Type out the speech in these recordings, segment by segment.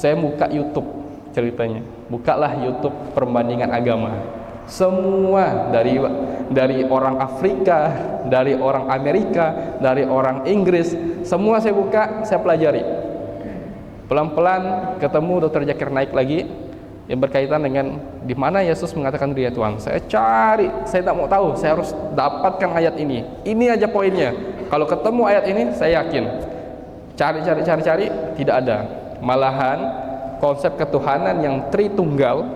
saya buka YouTube ceritanya. Bukalah YouTube perbandingan agama. Semua dari orang Afrika, dari orang Amerika, dari orang Inggris, semua saya buka, saya pelajari. Pelan-pelan ketemu Dr. Zakir Naik lagi yang berkaitan dengan di mana Yesus mengatakan dia Tuhan. Saya cari, saya tak mau tahu, saya harus dapatkan ayat ini. Ini aja poinnya. Kalau ketemu ayat ini, saya yakin. Cari, tidak ada. Malahan konsep ketuhanan yang Tritunggal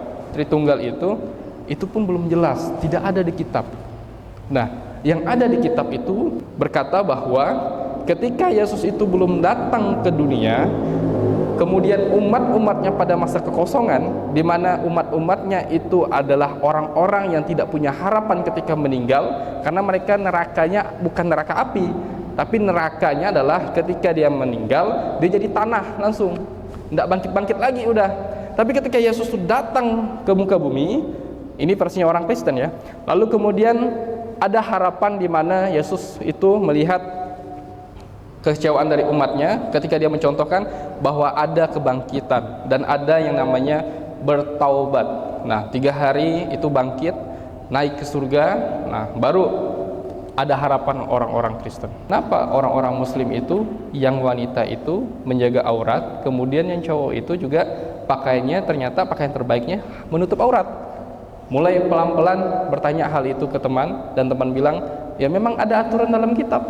itu pun belum jelas, tidak ada di kitab. Nah, yang ada di kitab itu berkata bahwa ketika Yesus itu belum datang ke dunia, kemudian umat-umatnya pada masa kekosongan, di mana umat-umatnya itu adalah orang-orang yang tidak punya harapan ketika meninggal, karena mereka nerakanya bukan neraka api, tapi nerakanya adalah ketika dia meninggal, dia jadi tanah langsung, tidak bangkit-bangkit lagi udah. Tapi ketika Yesus datang ke muka bumi, ini versinya orang Kristen ya, lalu kemudian ada harapan di mana Yesus itu melihat kekecewaan dari umatnya ketika dia mencontohkan bahwa ada kebangkitan dan ada yang namanya bertaubat. Nah, 3 hari itu bangkit, naik ke surga. Nah, baru ada harapan orang-orang Kristen. Kenapa orang-orang Muslim itu, yang wanita itu menjaga aurat, kemudian yang cowok itu juga pakaiannya ternyata pakaian terbaiknya menutup aurat. Mulai pelan-pelan bertanya hal itu ke teman, dan teman bilang, ya memang ada aturan dalam kitab,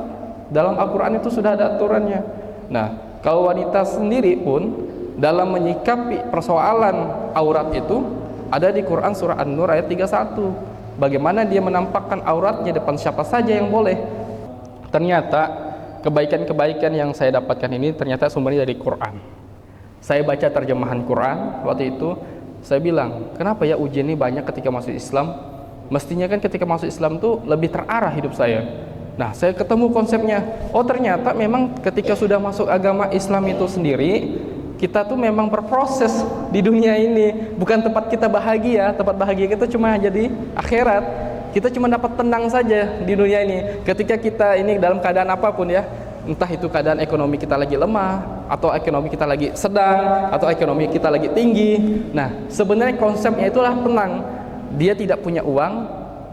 dalam Al-Quran itu sudah ada aturannya. Nah, kalau wanita sendiri pun dalam menyikapi persoalan aurat itu ada di Quran surah An-Nur ayat 31. Bagaimana dia menampakkan auratnya depan siapa saja yang boleh. Ternyata kebaikan-kebaikan yang saya dapatkan ini ternyata sumbernya dari Quran. Saya baca terjemahan Quran waktu itu, saya bilang, kenapa ya ujian ini banyak ketika masuk Islam? Mestinya kan ketika masuk Islam tuh lebih terarah hidup saya. Nah, saya ketemu konsepnya. Oh, ternyata memang ketika sudah masuk agama Islam itu sendiri, kita tuh memang berproses di dunia ini. Bukan tempat kita bahagia. Tempat bahagia kita cuma jadi akhirat. Kita cuma dapat tenang saja di dunia ini. Ketika kita ini dalam keadaan apapun ya, entah itu keadaan ekonomi kita lagi lemah, atau ekonomi kita lagi sedang, atau ekonomi kita lagi tinggi. Nah, sebenarnya konsepnya itulah tenang. Dia tidak punya uang,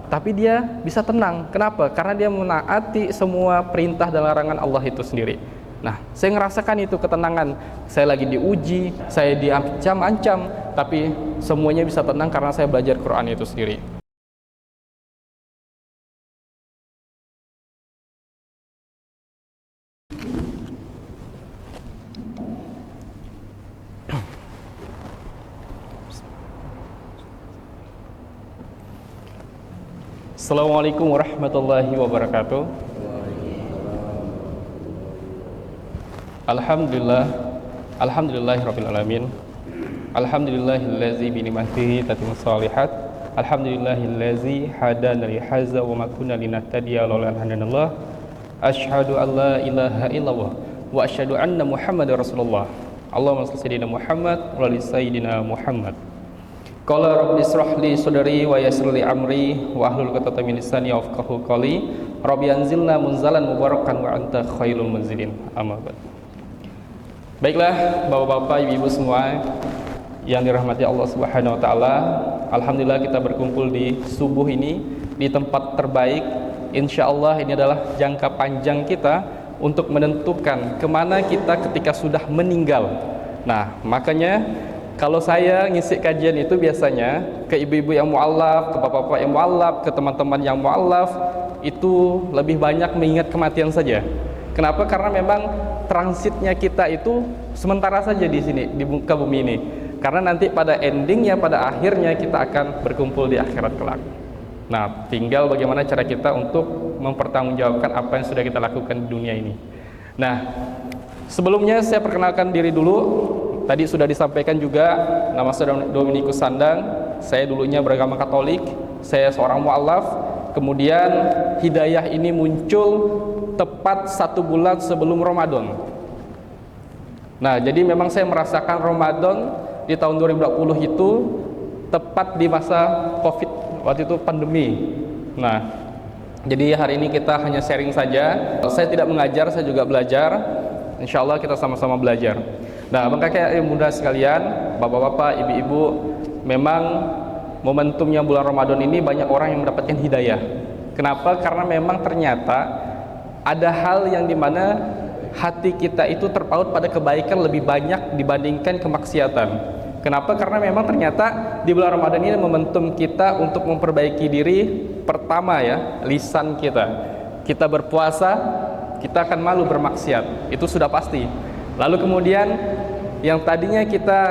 tapi dia bisa tenang. Kenapa? Karena dia menaati semua perintah dan larangan Allah itu sendiri. Nah, saya ngerasakan itu ketenangan. Saya lagi diuji, saya diancam-ancam, tapi semuanya bisa tenang karena saya belajar Quran itu sendiri. Assalamualaikum warahmatullahi wabarakatuh. Alhamdulillahirabbil alamin. Alhamdulillahillazi bi ni'matihi tatimmus shalihat. Alhamdulillahillazi hadana li hadza wa ma kunna linahtadiya laula an hadanallah. Asyhadu an la ilaha illallah wa asyhadu anna Muhammadar Rasulullah. Allahumma shalli sayyidina Muhammad wa ali sayyidina Muhammad. Qala rabbi israh li sadri wa yassir li amri wa ahlul 'uqdatam min lisani yafqahu qawli. Rabbi anzilna munzalan mubarakan wa anta khairul munzilin. Amma ba'd. Baiklah, Bapak-bapak, Ibu-ibu semua yang dirahmati Allah Subhanahu wa taala, alhamdulillah kita berkumpul di subuh ini di tempat terbaik. Insyaallah ini adalah jangka panjang kita untuk menentukan kemana kita ketika sudah meninggal. Nah, makanya kalau saya ngisi kajian itu biasanya ke ibu-ibu yang mu'allaf, ke bapak-bapak yang mu'allaf, ke teman-teman yang mu'allaf, itu lebih banyak mengingat kematian saja. Kenapa? Karena memang transitnya kita itu sementara saja di sini, di muka bumi ini. Karena nanti pada endingnya, pada akhirnya kita akan berkumpul di akhirat kelak. Nah, tinggal bagaimana cara kita untuk mempertanggungjawabkan apa yang sudah kita lakukan di dunia ini. Nah, sebelumnya saya perkenalkan diri dulu. Tadi sudah disampaikan juga, nama saya Dominikus Sandang. Saya dulunya beragama Katolik. Saya seorang mu'allaf. Kemudian hidayah ini muncul tepat 1 bulan sebelum Ramadan. Nah, jadi memang saya merasakan Ramadan di tahun 2020 itu tepat di masa Covid, waktu itu pandemi. Nah, jadi hari ini kita hanya sharing saja. Saya tidak mengajar, saya juga belajar. Insya Allah kita sama-sama belajar. Nah, bangkai yang muda sekalian, bapak-bapak, ibu-ibu, memang momentumnya bulan Ramadan ini banyak orang yang mendapatkan hidayah. Kenapa? Karena memang ternyata ada hal yang dimana hati kita itu terpaut pada kebaikan lebih banyak dibandingkan kemaksiatan. Kenapa? Karena memang ternyata di bulan Ramadan ini momentum kita untuk memperbaiki diri. Pertama ya, lisan kita. Kita berpuasa, kita akan malu bermaksiat, itu sudah pasti. Lalu kemudian yang tadinya kita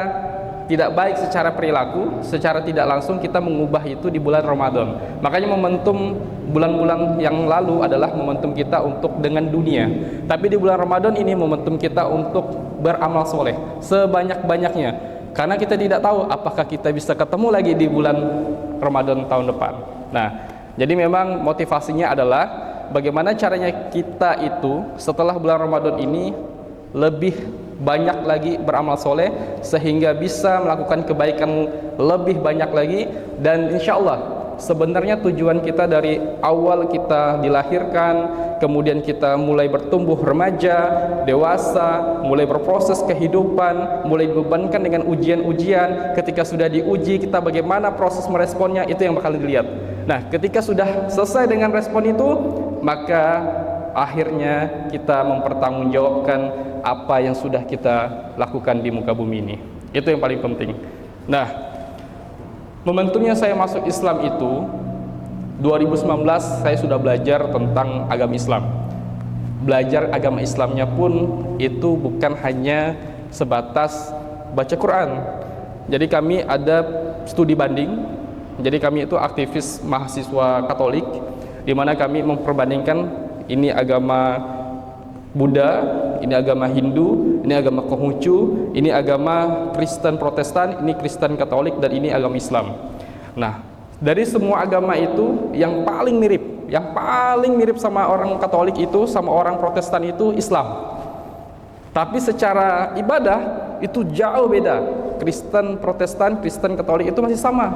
tidak baik secara perilaku, secara tidak langsung kita mengubah itu di bulan Ramadan. Makanya momentum bulan-bulan yang lalu adalah momentum kita untuk dengan dunia. Tapi di bulan Ramadan ini momentum kita untuk beramal soleh sebanyak-banyaknya. Karena kita tidak tahu apakah kita bisa ketemu lagi di bulan Ramadan tahun depan. Nah, jadi memang motivasinya adalah bagaimana caranya kita itu setelah bulan Ramadan ini lebih banyak lagi beramal soleh sehingga bisa melakukan kebaikan lebih banyak lagi. Dan insya Allah sebenarnya tujuan kita dari awal kita dilahirkan, kemudian kita mulai bertumbuh remaja, dewasa, mulai berproses kehidupan, mulai dibebankan dengan ujian-ujian. Ketika sudah diuji, kita bagaimana proses meresponnya, itu yang bakal dilihat. Nah, ketika sudah selesai dengan respon itu, maka akhirnya kita mempertanggungjawabkan apa yang sudah kita lakukan di muka bumi ini. Itu yang paling penting. Nah, momentumnya saya masuk Islam itu 2019, saya sudah belajar tentang agama Islam. Belajar agama Islamnya pun itu bukan hanya sebatas baca Quran. Jadi kami ada studi banding. Jadi kami itu aktivis mahasiswa Katolik, di mana kami memperbandingkan ini agama Buddha, ini agama Hindu, ini agama Konghucu, ini agama Kristen Protestan, ini Kristen Katolik, dan ini agama Islam. Nah, dari semua agama itu yang paling mirip sama orang Katolik itu, sama orang Protestan itu Islam. Tapi secara ibadah itu jauh beda. Kristen Protestan, Kristen Katolik itu masih sama.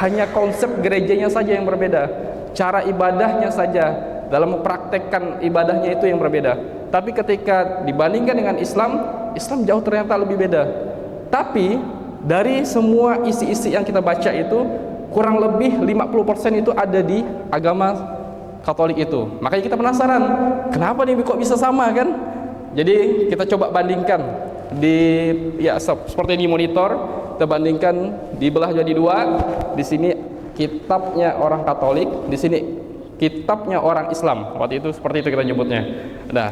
Hanya konsep gerejanya saja yang berbeda, cara ibadahnya saja, dalam mempraktekkan ibadahnya itu yang berbeda. Tapi ketika dibandingkan dengan Islam, Islam jauh ternyata lebih beda. Tapi dari semua isi-isi yang kita baca itu, kurang lebih 50% itu ada di agama Katolik itu. Makanya kita penasaran, kenapa nih kok bisa sama kan? Jadi kita coba bandingkan seperti di monitor, kita bandingkan dibelah jadi dua. Di sini kitabnya orang Katolik, di sini kitabnya orang Islam. Waktu itu seperti itu kita nyebutnya. Nah,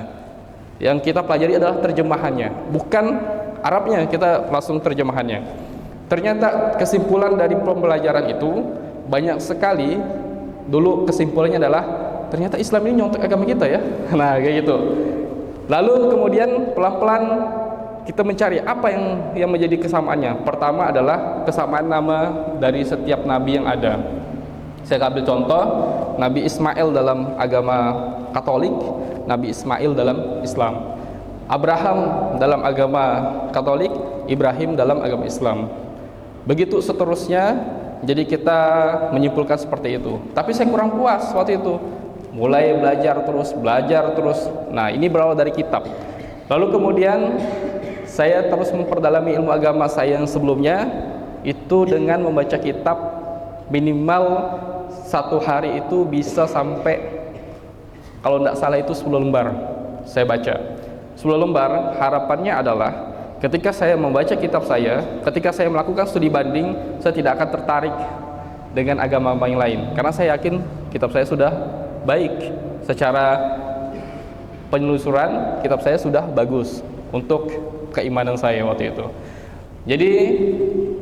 yang kita pelajari adalah terjemahannya, bukan Arabnya, kita langsung terjemahannya. Ternyata kesimpulan dari pembelajaran itu banyak sekali. Dulu kesimpulannya adalah ternyata Islam ini nyontek agama kita ya. Nah, kayak gitu. Lalu kemudian pelan-pelan kita mencari apa yang menjadi kesamaannya. Pertama adalah kesamaan nama dari setiap nabi yang ada. Saya ambil contoh Nabi Ismail dalam agama Katolik, Nabi Ismail dalam Islam. Abraham dalam agama Katolik, Ibrahim dalam agama Islam. Begitu seterusnya. Jadi kita menyimpulkan seperti itu. Tapi saya kurang puas waktu itu. Mulai belajar terus. Nah, ini berawal dari kitab. Lalu kemudian saya terus memperdalami ilmu agama saya yang sebelumnya itu dengan membaca kitab minimal satu hari itu bisa sampai, kalau tidak salah itu 10 lembar saya baca. 10 lembar harapannya adalah ketika saya membaca kitab saya, ketika saya melakukan studi banding, saya tidak akan tertarik dengan agama yang lain. Karena saya yakin kitab saya sudah baik. Secara penelusuran, kitab saya sudah bagus untuk keimanan saya waktu itu. Jadi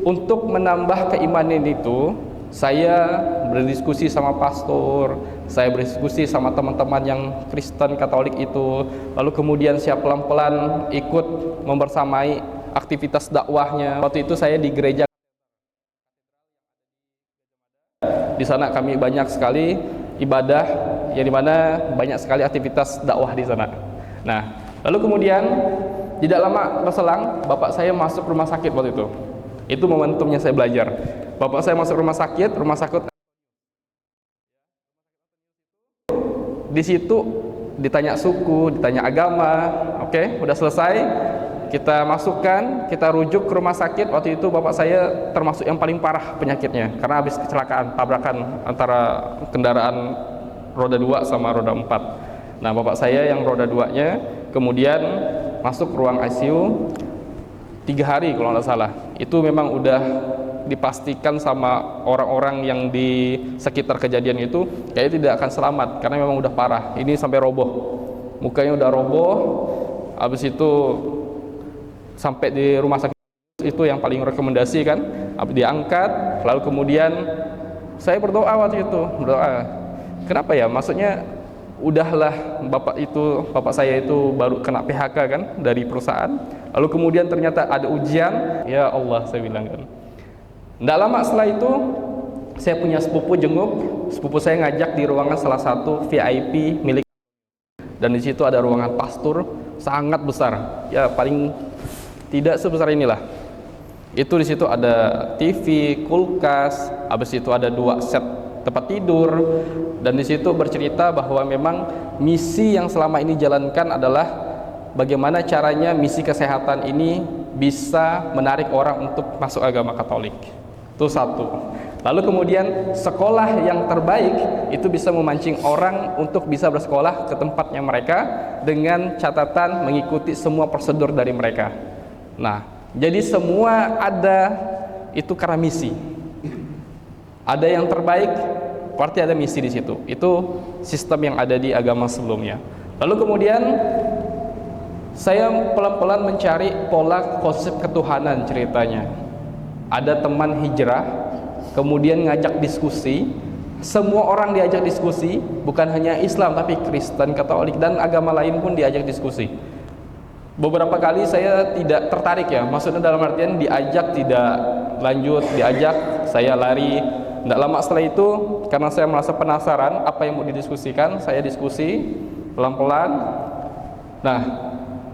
untuk menambah keimanan itu, saya berdiskusi sama pastor, saya berdiskusi sama teman-teman yang Kristen Katolik itu. Lalu kemudian saya pelan-pelan ikut membersamai aktivitas dakwahnya. Waktu itu saya di gereja. Di sana kami banyak sekali ibadah, yang dimana banyak sekali aktivitas dakwah di sana. Nah, lalu kemudian tidak lama berselang, bapak saya masuk rumah sakit waktu itu. Itu momentumnya saya belajar. Bapak saya masuk rumah sakit di situ ditanya suku, ditanya agama, oke, udah selesai. kita masukkan, kita rujuk ke rumah sakit. Waktu itu bapak saya termasuk yang paling parah penyakitnya karena habis kecelakaan, tabrakan antara kendaraan roda 2 sama roda 4. Nah, bapak saya yang roda 2-nya kemudian masuk ruang ICU 3 hari kalau nggak salah. Itu memang udah dipastikan sama orang-orang yang di sekitar kejadian itu kayaknya tidak akan selamat karena memang udah parah. Ini sampai roboh, mukanya udah roboh. Habis itu sampai di rumah sakit itu yang paling rekomendasi kan, diangkat. Lalu kemudian saya berdoa waktu itu, berdoa. Kenapa ya? Maksudnya udahlah, bapak saya itu baru kena PHK kan dari perusahaan. Lalu kemudian ternyata ada ujian. Ya Allah, saya bilang kan. Nggak lama setelah itu saya punya sepupu jenguk. Sepupu saya ngajak di ruangan salah satu VIP milik, dan di situ ada ruangan pastur sangat besar. Ya paling tidak sebesar inilah. Itu di situ ada TV, kulkas, habis itu ada 2 set tempat tidur, dan di situ bercerita bahwa memang misi yang selama ini jalankan adalah bagaimana caranya misi kesehatan ini bisa menarik orang untuk masuk agama Katolik. Itu satu. Lalu kemudian sekolah yang terbaik itu bisa memancing orang untuk bisa bersekolah ke tempatnya mereka dengan catatan mengikuti semua prosedur dari mereka. Nah, jadi semua ada itu karena misi. Ada yang terbaik, berarti ada misi di situ. Itu sistem yang ada di agama sebelumnya. Lalu kemudian saya pelan-pelan mencari pola konsep ketuhanan ceritanya. Ada teman hijrah, kemudian ngajak diskusi. Semua orang diajak diskusi, bukan hanya Islam tapi Kristen, Katolik, dan agama lain pun diajak diskusi. Beberapa kali saya tidak tertarik ya, maksudnya dalam artian diajak tidak lanjut, diajak saya lari. Tidak lama setelah itu, karena saya merasa penasaran apa yang mau didiskusikan, saya diskusi pelan-pelan. Nah,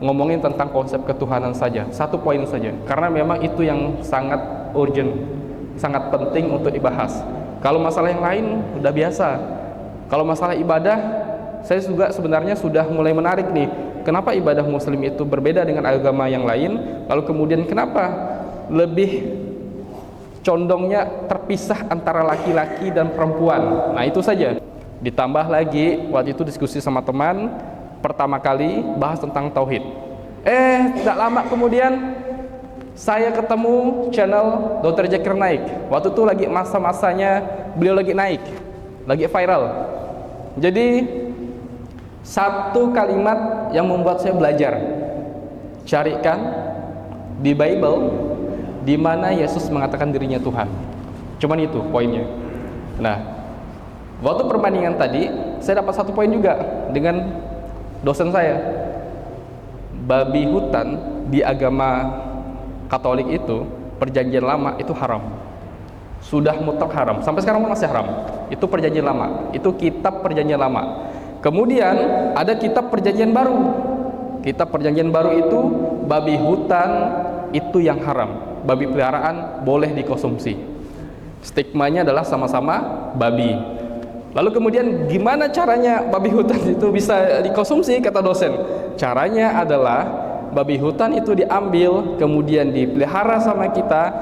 ngomongin tentang konsep ketuhanan saja, 1 poin saja, karena memang itu yang sangat urgent, sangat penting untuk dibahas. Kalau masalah yang lain udah biasa. Kalau masalah ibadah, saya juga sebenarnya sudah mulai menarik nih. Kenapa ibadah Muslim itu berbeda dengan agama yang lain? Lalu kemudian kenapa lebih condongnya terpisah antara laki-laki dan perempuan? Nah, itu saja. Ditambah lagi waktu itu diskusi sama teman, pertama kali bahas tentang tauhid. Tidak lama kemudian saya ketemu channel Dr. Zakir Naik. Waktu itu lagi masa-masanya beliau lagi naik, lagi viral. Jadi satu kalimat yang membuat saya belajar, carikan di Bible di mana Yesus mengatakan dirinya Tuhan. Cuman itu poinnya. Nah, waktu perbandingan tadi saya dapat 1 poin juga dengan dosen saya. Babi hutan di agama Katolik itu, perjanjian lama itu haram. Sudah mutlak haram. Sampai sekarang pun masih haram. Itu perjanjian lama. Itu kitab perjanjian lama. Kemudian ada kitab perjanjian baru. Kitab perjanjian baru itu babi hutan itu yang haram. Babi peliharaan boleh dikonsumsi. Stigmanya adalah sama-sama babi. Lalu kemudian gimana caranya babi hutan itu bisa dikonsumsi, kata dosen? Caranya adalah babi hutan itu diambil, kemudian dipelihara sama kita,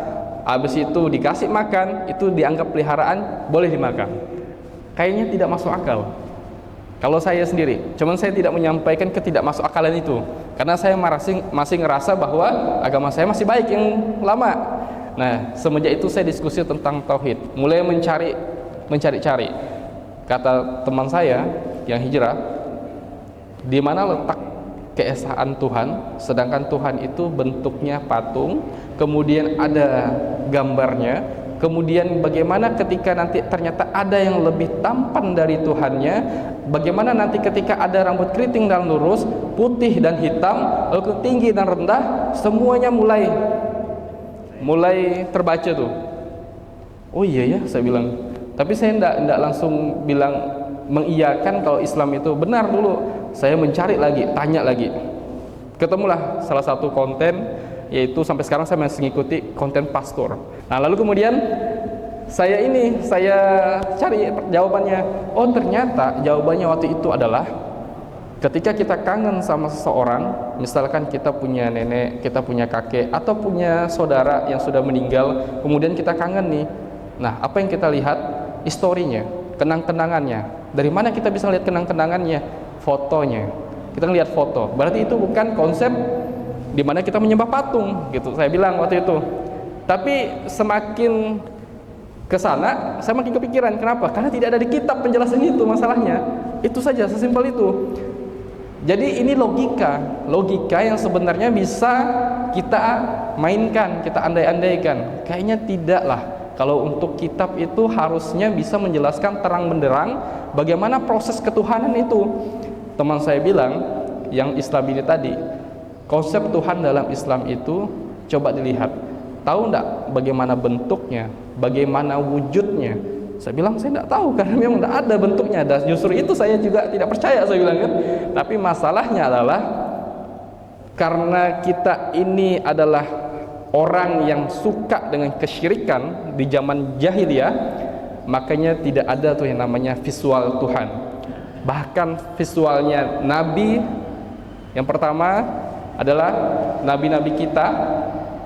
habis itu dikasih makan, itu dianggap peliharaan, boleh dimakan. Kayaknya tidak masuk akal kalau saya sendiri. Cuman saya tidak menyampaikan ketidakmasukakalan itu, karena saya masih ngerasa bahwa agama saya masih baik yang lama. Nah, semenjak itu saya diskusi tentang tauhid, mulai mencari-cari. Kata teman saya yang hijrah, di mana letak keesaan Tuhan, sedangkan Tuhan itu bentuknya patung, kemudian ada gambarnya. Kemudian bagaimana ketika nanti ternyata ada yang lebih tampan dari Tuhannya, bagaimana nanti ketika ada rambut keriting dan lurus, putih dan hitam, lalu tinggi dan rendah, semuanya mulai terbaca tuh. Oh iya ya, saya bilang. Tapi saya tidak langsung bilang mengiyakan kalau Islam itu benar dulu. Saya mencari lagi, tanya lagi. Ketemulah salah satu konten, yaitu sampai sekarang saya masih mengikuti konten pastor. Nah, lalu kemudian saya cari jawabannya. Oh, ternyata jawabannya waktu itu adalah Ketika kita kangen sama seseorang, misalkan kita punya nenek, kita punya kakek, atau punya saudara yang sudah meninggal, kemudian kita kangen nih. Nah, apa yang kita lihat? Historinya, kenang-kenangannya. Dari mana kita bisa lihat kenang-kenangannya? Fotonya. Kita lihat foto. Berarti itu bukan konsep di mana kita menyembah patung, gitu. Saya bilang waktu itu. Tapi semakin ke sana, saya makin kepikiran. Kenapa? Karena tidak ada di kitab penjelasan itu masalahnya. Itu saja, sesimpel itu. Jadi ini logika yang sebenarnya bisa kita mainkan, kita andai-andaikan. Kayaknya tidak lah. Kalau untuk kitab itu harusnya bisa menjelaskan terang benderang bagaimana proses ketuhanan itu. Teman saya bilang, yang Islam ini tadi, konsep Tuhan dalam Islam itu coba dilihat. Tahu enggak bagaimana bentuknya, bagaimana wujudnya? Saya bilang saya tidak tahu karena memang tidak ada bentuknya. Dan justru itu saya juga tidak percaya, saya bilang kan. Tapi masalahnya adalah karena kita ini adalah orang yang suka dengan kesyirikan di zaman jahiliyah, makanya tidak ada tuh yang namanya visual Tuhan. Bahkan visualnya Nabi yang pertama adalah nabi-nabi kita,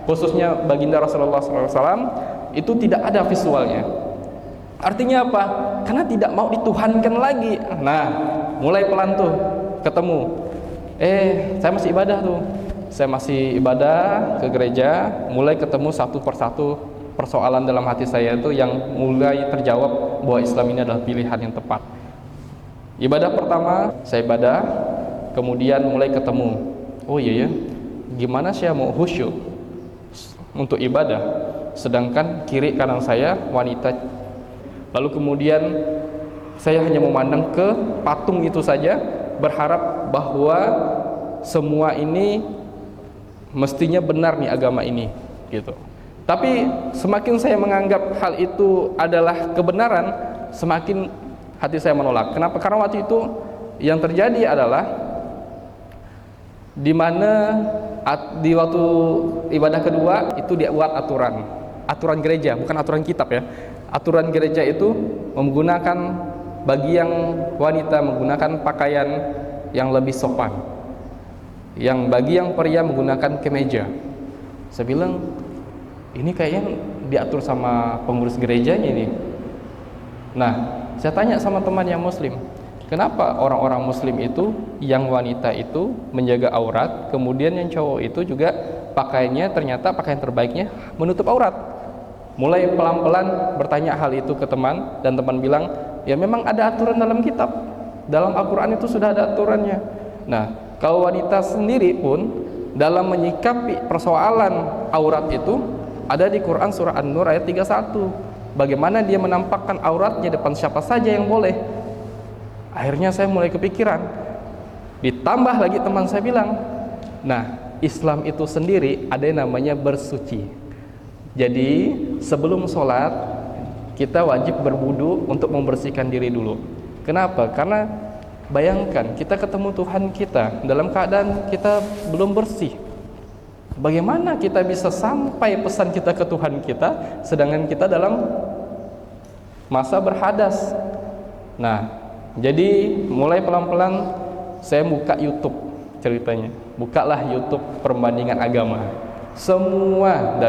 khususnya baginda Rasulullah SAW, itu tidak ada visualnya. Artinya apa? Karena tidak mau dituhankan lagi. Nah, mulai pelan tuh ketemu. Saya masih ibadah tuh. Saya masih ibadah ke gereja, mulai ketemu satu persatu persoalan dalam hati saya itu yang mulai terjawab bahwa Islam ini adalah pilihan yang tepat. Ibadah pertama, saya ibadah, kemudian mulai ketemu. Oh iya ya, gimana saya mau khusyuk untuk ibadah, sedangkan kiri kanan saya wanita. Lalu kemudian saya hanya memandang ke patung itu saja, berharap bahwa semua ini mestinya benar nih agama ini, gitu. Tapi semakin saya menganggap hal itu adalah kebenaran, semakin hati saya menolak. Kenapa? Karena waktu itu yang terjadi adalah di mana di waktu ibadah kedua itu dia buat aturan gereja, bukan aturan kitab ya. Aturan gereja itu menggunakan bagi yang wanita menggunakan pakaian yang lebih sopan, yang bagi yang pria menggunakan kemeja. Saya bilang ini kayaknya diatur sama pengurus gerejanya ini. Nah, saya tanya sama teman yang muslim, kenapa orang-orang muslim itu yang wanita itu menjaga aurat, kemudian yang cowok itu juga pakaiannya ternyata pakaian terbaiknya menutup aurat. Mulai pelan-pelan bertanya hal itu ke teman, dan teman bilang, ya memang ada aturan dalam kitab, dalam Al-Quran itu sudah ada aturannya. Nah, kalau wanita sendiri pun dalam menyikapi persoalan aurat itu ada di Quran surah An-Nur ayat 31. Bagaimana dia menampakkan auratnya depan siapa saja yang boleh. Akhirnya saya mulai kepikiran. Ditambah lagi teman saya bilang, nah Islam itu sendiri ada yang namanya bersuci. Jadi sebelum sholat kita wajib berwudu untuk membersihkan diri dulu. Kenapa? Karena bayangkan kita ketemu Tuhan kita dalam keadaan kita belum bersih. Bagaimana kita bisa sampai pesan kita ke Tuhan kita sedangkan kita dalam masa berhadas? Nah, jadi mulai pelan-pelan saya buka YouTube ceritanya. Bukalah YouTube perbandingan agama. Semua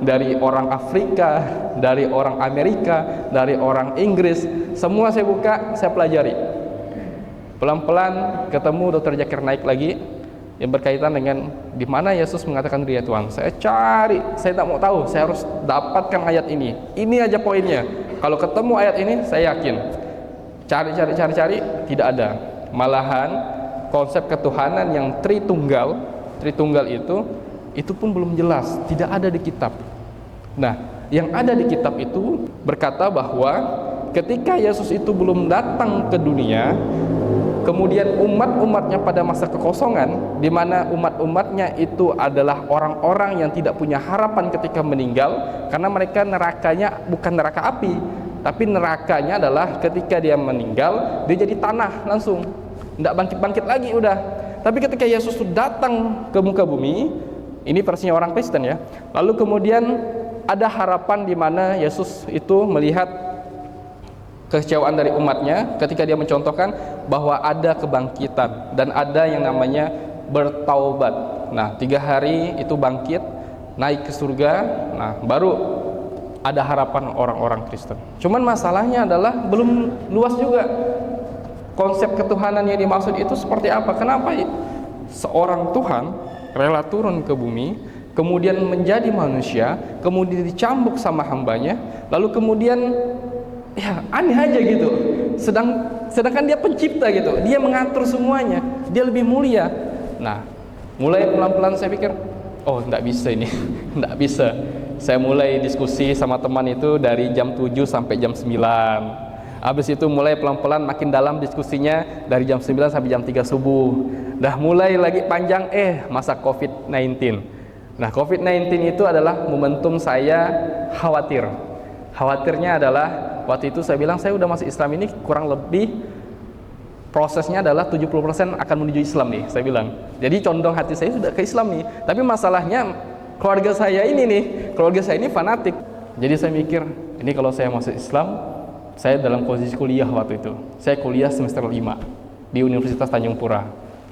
dari orang Afrika, dari orang Amerika, dari orang Inggris, semua saya buka, saya pelajari. Pelan-pelan ketemu Dr. Zakir Naik lagi yang berkaitan dengan di mana Yesus mengatakan dia Tuhan. Saya cari, saya tak mau tahu, saya harus dapatkan ayat ini. Ini aja poinnya. Kalau ketemu ayat ini, saya yakin. Cari, tidak ada. Malahan konsep ketuhanan yang Tritunggal itu pun belum jelas, tidak ada di kitab. Nah, yang ada di kitab itu berkata bahwa ketika Yesus itu belum datang ke dunia, kemudian umat-umatnya pada masa kekosongan, di mana umat-umatnya itu adalah orang-orang yang tidak punya harapan ketika meninggal, karena mereka nerakanya bukan neraka api, tapi nerakanya adalah ketika dia meninggal, dia jadi tanah langsung, tidak bangkit-bangkit lagi udah. Tapi ketika Yesus datang ke muka bumi, ini versinya orang Kristen ya. Lalu kemudian ada harapan di mana Yesus itu melihat kekecewaan dari umatnya ketika dia mencontohkan bahwa ada kebangkitan dan ada yang namanya bertaubat. Nah, 3 hari itu bangkit, naik ke surga. Nah, baru ada harapan orang-orang Kristen. Cuman masalahnya adalah belum luas juga konsep ketuhanan yang dimaksud itu seperti apa. Kenapa seorang Tuhan rela turun ke bumi, kemudian menjadi manusia, kemudian dicambuk sama hambanya, lalu kemudian ya aneh aja gitu. Sedangkan dia pencipta gitu, dia mengatur semuanya, dia lebih mulia. Nah, mulai pelan-pelan saya pikir, oh enggak bisa ini, enggak bisa. Saya mulai diskusi sama teman itu dari jam 7 sampai jam 9. Habis itu mulai pelan-pelan makin dalam diskusinya dari jam 9 sampai jam 3 subuh. Dah mulai lagi panjang, masa COVID-19. Nah, COVID-19 itu adalah momentum saya khawatir. Khawatirnya adalah waktu itu saya bilang saya udah masuk Islam ini kurang lebih prosesnya adalah 70% akan menuju Islam nih, saya bilang. Jadi condong hati saya sudah ke Islam nih. Tapi masalahnya keluarga saya ini fanatik. Jadi saya mikir, ini kalau saya masuk Islam, saya dalam posisi kuliah waktu itu. Saya kuliah semester 5 di Universitas Tanjung Pura.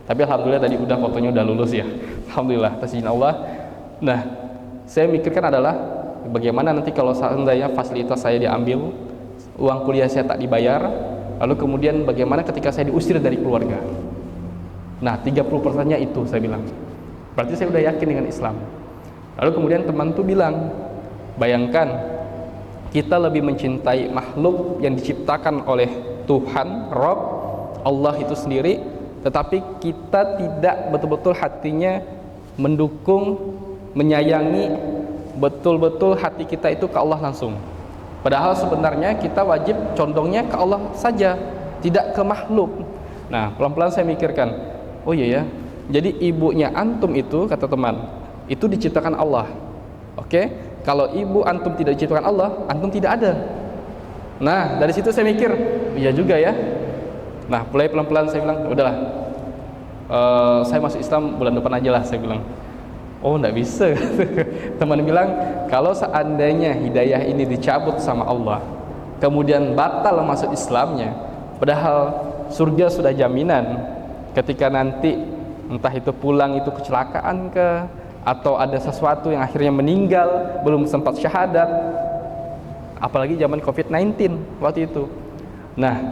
Tapi alhamdulillah tadi udah fotonya udah lulus ya. Alhamdulillah, atas izin Allah. Nah, saya mikirkan adalah bagaimana nanti kalau seandainya fasilitas saya diambil, uang kuliah saya tak dibayar, lalu kemudian bagaimana ketika saya diusir dari keluarga. Nah, 30%-nya itu saya bilang. Berarti saya udah yakin dengan Islam. Lalu kemudian teman tuh bilang, bayangkan kita lebih mencintai makhluk yang diciptakan oleh Tuhan, Rabb, Allah itu sendiri, tetapi kita tidak betul-betul hatinya mendukung, menyayangi, betul-betul hati kita itu ke Allah langsung. Padahal sebenarnya kita wajib condongnya ke Allah saja, tidak ke makhluk. Nah, pelan-pelan saya mikirkan, oh iya ya, jadi ibunya antum itu, kata teman, itu diciptakan Allah. Oke, kalau ibu antum tidak diciptakan Allah, antum tidak ada. Nah, dari situ saya mikir, iya juga ya. Nah, mulai pelan-pelan saya bilang, udahlah, saya masuk Islam bulan depan aja lah, saya bilang. Oh, enggak bisa. Teman bilang, kalau seandainya hidayah ini dicabut sama Allah, kemudian batal masuk Islamnya, padahal surga sudah jaminan. Ketika nanti entah itu pulang itu kecelakaan ke, atau ada sesuatu yang akhirnya meninggal belum sempat syahadat, apalagi zaman COVID-19 waktu itu. Nah,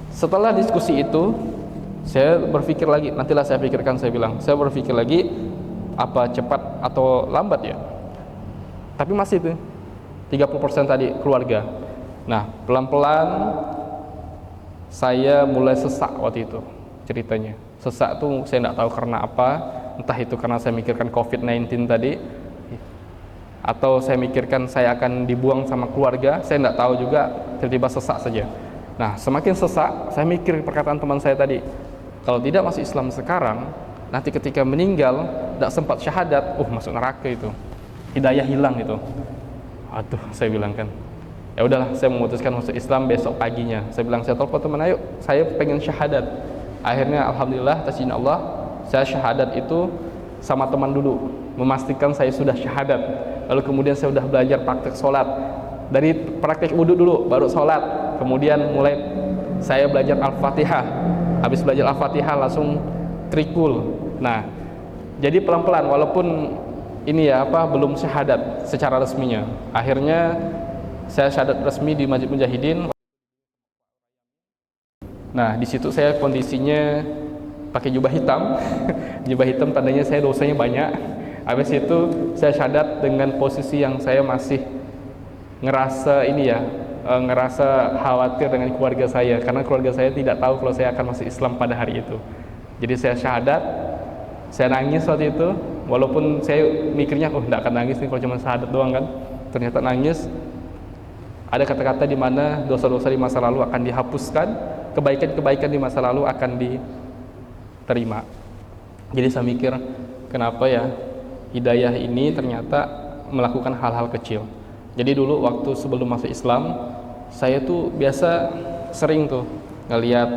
setelah diskusi itu saya berpikir lagi, nantilah saya pikirkan, saya bilang, saya berpikir lagi apa cepat atau lambat ya. Tapi masih tuh 30% tadi keluarga. Nah, pelan-pelan saya mulai sesak waktu itu ceritanya. Sesak tuh saya enggak tahu karena apa, entah itu karena saya mikirkan COVID-19 tadi, atau saya mikirkan saya akan dibuang sama keluarga, saya enggak tahu juga, tiba-tiba sesak saja. Nah, semakin sesak, saya mikir perkataan teman saya tadi, kalau tidak masuk Islam sekarang, nanti ketika meninggal tidak sempat syahadat, masuk neraka itu, hidayah hilang itu. Aduh, saya bilang kan, ya udahlah, saya memutuskan masuk Islam besok paginya. Saya bilang, saya telepon teman, ayo, saya pengen syahadat. Akhirnya alhamdulillah, atas izin Allah, saya syahadat itu sama teman dulu, memastikan saya sudah syahadat. Lalu kemudian saya sudah belajar praktek sholat, dari praktek wudhu dulu, baru sholat. Kemudian mulai saya belajar Al-Fatihah. Habis belajar Al-Fatihah langsung trikul. Nah, jadi pelan-pelan, walaupun ini ya belum syahadat secara resminya. Akhirnya saya syahadat resmi di Masjid Mujahidin. Nah, di situ saya kondisinya pakai jubah hitam. Jubah hitam tandanya saya dosanya banyak. Habis itu saya syahadat dengan posisi yang saya masih ngerasa ngerasa khawatir dengan keluarga saya, karena keluarga saya tidak tahu kalau saya akan masuk Islam pada hari itu. Jadi saya syahadat, saya nangis waktu itu, walaupun saya mikirnya enggak akan nangis nih kalau cuma syahadat doang kan. Ternyata nangis. Ada kata-kata di mana dosa-dosa di masa lalu akan dihapuskan, kebaikan-kebaikan di masa lalu akan diterima. Jadi saya mikir, kenapa ya hidayah ini ternyata melakukan hal-hal kecil. Jadi dulu waktu sebelum masuk Islam, saya tuh biasa sering tuh ngelihat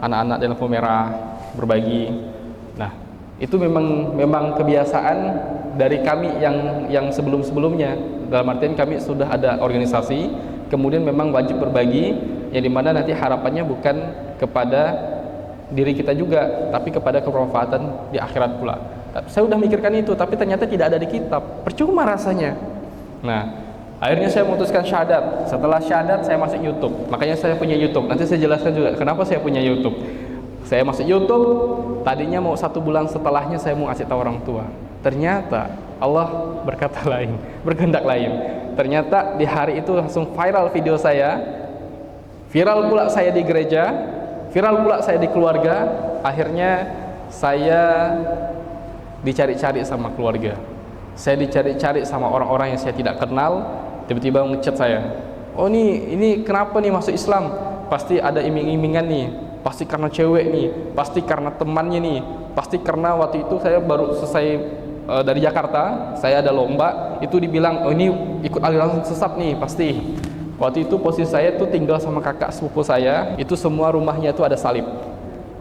anak-anak di lampu merah berbagi. Nah, itu memang kebiasaan dari kami yang sebelum-sebelumnya. Dalam artian kami sudah ada organisasi, kemudian memang wajib berbagi, yang dimana nanti harapannya bukan kepada diri kita juga, tapi kepada kemanfaatan di akhirat pula. Saya udah mikirkan itu, tapi ternyata tidak ada di kitab. Percuma rasanya. Nah, akhirnya saya memutuskan syahadat. Setelah syahadat saya masuk YouTube. Makanya saya punya YouTube. Nanti saya jelaskan juga kenapa saya punya YouTube. Saya masuk YouTube, tadinya mau 1 bulan setelahnya saya mau kasih tahu orang tua. Ternyata Allah berkata lain, berkehendak lain. Ternyata di hari itu langsung viral video saya. Viral pula saya di gereja, viral pula saya di keluarga. Akhirnya saya dicari-cari sama keluarga. Saya dicari-cari sama orang-orang yang saya tidak kenal. Tiba-tiba ngechat saya, oh ini kenapa nih masuk Islam? Pasti ada iming-imingan nih, pasti karena cewek nih, pasti karena temannya nih, pasti karena waktu itu saya baru selesai dari Jakarta, saya ada lomba, itu dibilang, oh ini ikut aliran sesat nih pasti. Waktu itu posisi saya tuh tinggal sama kakak sepupu saya, itu semua rumahnya itu ada salib.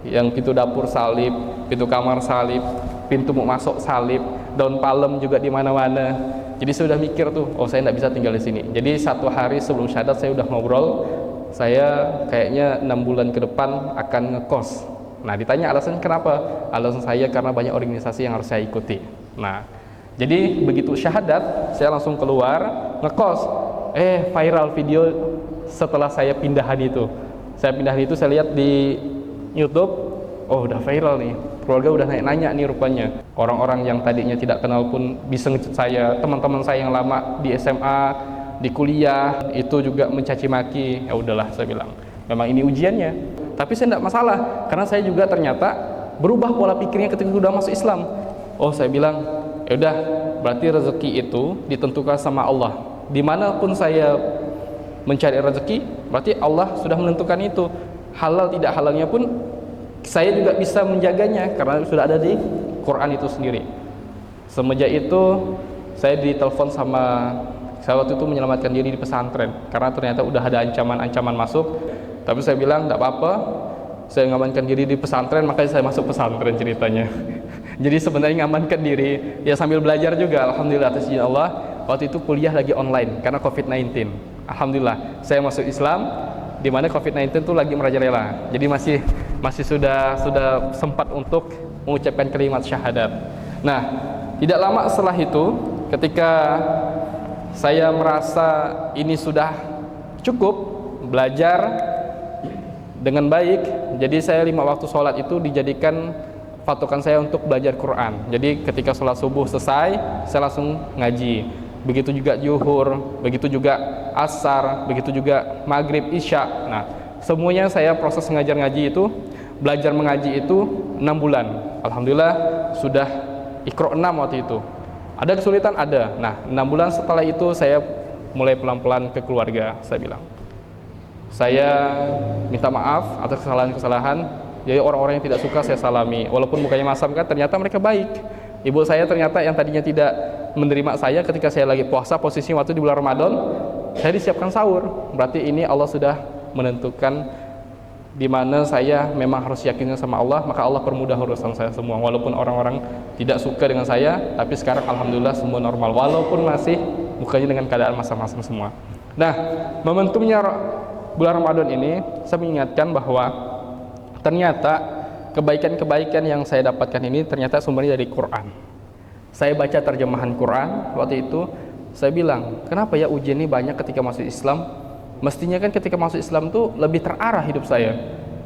Yang pintu dapur salib, pintu kamar salib, pintu mau masuk salib, daun palem juga di mana-mana. Jadi saya udah mikir tuh, oh saya nggak bisa tinggal di sini. Jadi 1 hari sebelum syahadat saya udah ngobrol, saya kayaknya 6 bulan ke depan akan ngekos. Nah, ditanya alasan kenapa? Alasan saya karena banyak organisasi yang harus saya ikuti. Nah, jadi begitu syahadat, saya langsung keluar ngekos. Viral video setelah saya pindahan itu. Saya pindahan itu, saya lihat di YouTube, oh udah viral nih. Keluarga udah nanya nih rupanya. Orang-orang yang tadinya tidak kenal pun bisa ngechat saya. Teman-teman saya yang lama di SMA, di kuliah, itu juga mencaci maki. Ya udahlah, saya bilang, memang ini ujiannya. Tapi saya tidak masalah, karena saya juga ternyata berubah pola pikirnya ketika sudah masuk Islam. Oh, saya bilang, ya udah, berarti rezeki itu ditentukan sama Allah. Dimanapun saya mencari rezeki, berarti Allah sudah menentukan itu. Halal tidak halalnya pun saya juga bisa menjaganya karena sudah ada di Quran itu sendiri. Semenjak itu saya ditelepon sama, saya waktu itu menyelamatkan diri di pesantren karena ternyata udah ada ancaman-ancaman masuk. Tapi saya bilang tidak apa-apa, saya ngamankan diri di pesantren, makanya saya masuk pesantren ceritanya. Jadi sebenarnya ngamankan diri ya sambil belajar juga. Alhamdulillah atas izin Allah. Waktu itu kuliah lagi online karena COVID-19. Alhamdulillah saya masuk Islam di mana COVID-19 itu lagi merajalela. Jadi masih sudah sempat untuk mengucapkan kalimat syahadat. Nah, tidak lama setelah itu ketika saya merasa ini sudah cukup belajar dengan baik, jadi saya 5 waktu sholat itu dijadikan patokan saya untuk belajar Quran. Jadi ketika sholat subuh selesai, saya langsung ngaji. Begitu juga zuhur, begitu juga asar, begitu juga maghrib, isya. Nah, semuanya saya proses ngajar ngaji itu, belajar mengaji itu 6 bulan. Alhamdulillah sudah Iqra 6 waktu itu. Ada kesulitan? Ada. Nah, 6 bulan setelah itu saya mulai pelan-pelan ke keluarga. Saya bilang, saya minta maaf atas kesalahan-kesalahan. Jadi orang-orang yang tidak suka saya salami. Walaupun mukanya masam kan, ternyata mereka baik. Ibu saya ternyata yang tadinya tidak menerima saya ketika saya lagi puasa, posisi waktu di bulan Ramadan, saya disiapkan sahur. Berarti ini Allah sudah menentukan di mana saya memang harus yakinnya sama Allah, maka Allah permudah urusan saya semua. Walaupun orang-orang tidak suka dengan saya, tapi sekarang alhamdulillah semua normal. Walaupun masih mukanya dengan keadaan masam-masam semua. Nah, momentumnya bulan Ramadan ini, saya mengingatkan bahwa ternyata kebaikan-kebaikan yang saya dapatkan ini ternyata sumbernya dari Quran. Saya baca terjemahan Quran waktu itu, saya bilang, kenapa ya ujian ini banyak ketika masuk Islam? Mestinya kan ketika masuk Islam tuh lebih terarah hidup saya.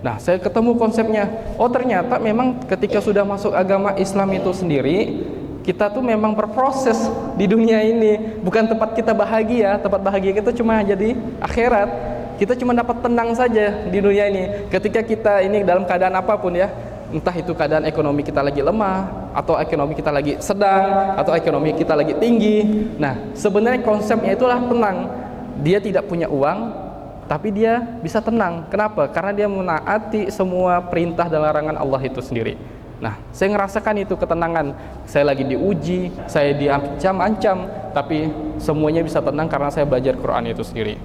Nah, saya ketemu konsepnya. Oh, ternyata memang ketika sudah masuk agama Islam itu sendiri, kita tuh memang berproses di dunia ini. Bukan tempat kita bahagia, tempat bahagia kita cuma jadi akhirat. Kita cuma dapat tenang saja di dunia ini. Ketika kita ini dalam keadaan apapun ya, entah itu keadaan ekonomi kita lagi lemah, atau ekonomi kita lagi sedang, atau ekonomi kita lagi tinggi. Nah, sebenarnya konsepnya itulah tenang. Dia tidak punya uang, tapi dia bisa tenang. Kenapa? Karena dia menaati semua perintah dan larangan Allah itu sendiri. Nah, saya ngerasakan itu ketenangan. Saya lagi diuji, saya diancam-ancam, tapi semuanya bisa tenang karena saya belajar Quran itu sendiri.